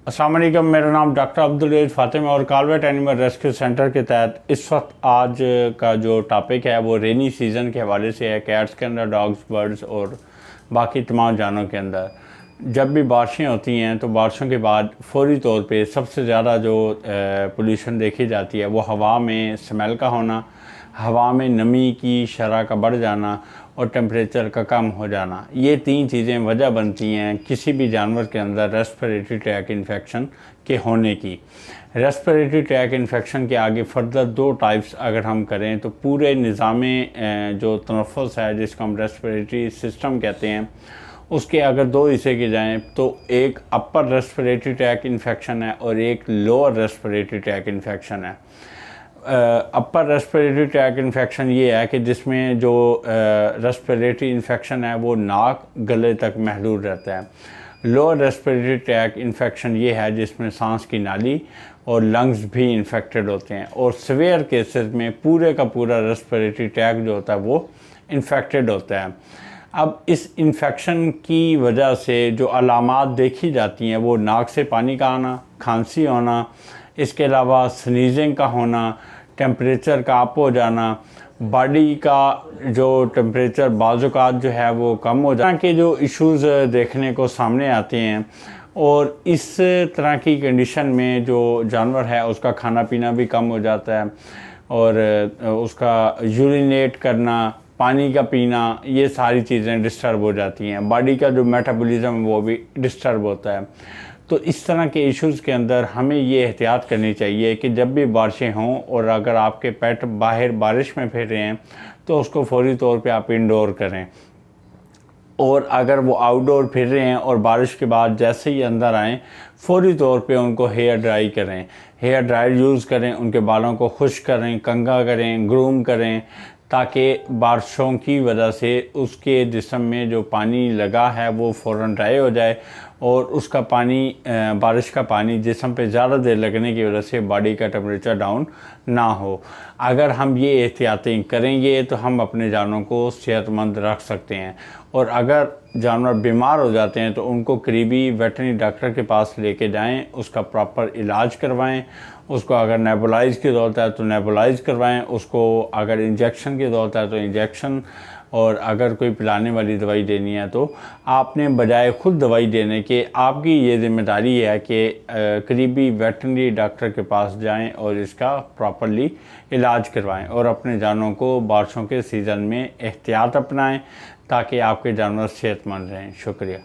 अस्सलाम वालेकुम, मेरा नाम डॉक्टर अब्दुल रज़ीक़ फ़ातिमा और कॉलवेट एनिमल रेस्क्यू सेंटर के तहत इस वक्त आज का जो टॉपिक है वो रेनी सीज़न के हवाले से है। कैट्स के अंदर, डॉग्स, बर्ड्स और बाकी तमाम जानवरों के अंदर जब भी बारिशें होती हैं तो बारिशों के बाद फ़ौरी तौर पे सबसे ज़्यादा जो पोल्यूशन देखी जाती है वो हवा में स्मेल का होना, हवा में नमी की शरह का बढ़ जाना और टेम्परेचर का कम हो जाना। ये तीन चीज़ें वजह बनती हैं किसी भी जानवर के अंदर रेस्पिरेटरी ट्रैक इन्फेक्शन के होने की। रेस्पिरेटरी ट्रैक इन्फेक्शन के आगे फर्दर दो टाइप्स अगर हम करें तो पूरे निज़ाम जो तनफ़ुस है, जिसको हम रेस्पिरेटरी सिस्टम कहते हैं, उसके अगर दो हिस्से के जाएँ तो एक अपर रेस्पिरेटरी ट्रैक इन्फेक्शन है और एक लोअर रेस्पिरेटरी ट्रैक इन्फेक्शन है। अपर रेस्पिरेटरी ट्रैक इन्फेक्शन ये है कि जिसमें जो रेस्पिरेटरी इन्फेक्शन है वो नाक गले तक महदूद रहता है। लोअर रेस्पिरेटरी ट्रैक इन्फेक्शन ये है जिसमें सांस की नाली और लंग्स भी इन्फेक्टेड होते हैं और सीवियर केसेस में पूरे का पूरा रेस्पिरेटरी ट्रैक जो होता है वो इन्फेक्टेड होता है। अब इस इन्फेक्शन की वजह से जो अलामात देखी जाती हैं वो नाक से पानी का आना, खांसी होना, इसके अलावा स्नीजिंग का होना, टेम्परेचर का अप हो जाना, बॉडी का जो टेम्परेचर बाज़-औक़ात जो है वो कम हो जाना के जो इश्यूज़ देखने को सामने आते हैं। और इस तरह की कंडीशन में जो जानवर है उसका खाना पीना भी कम हो जाता है और उसका यूरिनेट करना, पानी का पीना, ये सारी चीज़ें डिस्टर्ब हो जाती हैं। बॉडी का जो मेटाबॉलिज्म है वो भी डिस्टर्ब होता है। तो इस तरह के इश्यूज़ के अंदर हमें ये एहतियात करनी चाहिए कि जब भी बारिशें हों और अगर आपके पेट बाहर बारिश में फिर रहे हैं तो उसको फौरी तौर पे आप इंडोर करें, और अगर वो आउटडोर फिर रहे हैं और बारिश के बाद जैसे ही अंदर आएँ फौरी तौर पे उनको हेयर ड्राई करें, हेयर ड्रायर यूज़ करें, उनके बालों को खुश्क करें, कंघा करें, ग्रूम करें, ताकि बारिशों की वजह से उसके जिस्म में जो पानी लगा है वो फ़ौरन ड्राई हो जाए और उसका पानी बारिश का पानी जिस्म पे ज़्यादा देर लगने की वजह से बॉडी का टेम्परेचर डाउन ना हो। अगर हम ये एहतियातें करेंगे तो हम अपने जानवरों को सेहतमंद रख सकते हैं। और अगर जानवर बीमार हो जाते हैं तो उनको करीबी वेटरनरी डॉक्टर के पास लेके जाएं, उसका प्रॉपर इलाज करवाएं। उसको अगर नेबुलाइज़ की ज़रूरत है तो नेबुलाइज़ करवाएं, उसको अगर इंजेक्शन की ज़रूरत है तो इंजेक्शन, और अगर कोई पिलाने वाली दवाई देनी है तो आपने बजाय खुद दवाई देने के आपकी ये ज़िम्मेदारी है कि करीबी वेटरनरी डॉक्टर के पास जाएं और इसका प्रॉपरली इलाज करवाएं और अपने जानवरों को बारिशों के सीज़न में एहतियात अपनाएं ताकि आपके जानवर सेहतमंद रहें। शुक्रिया।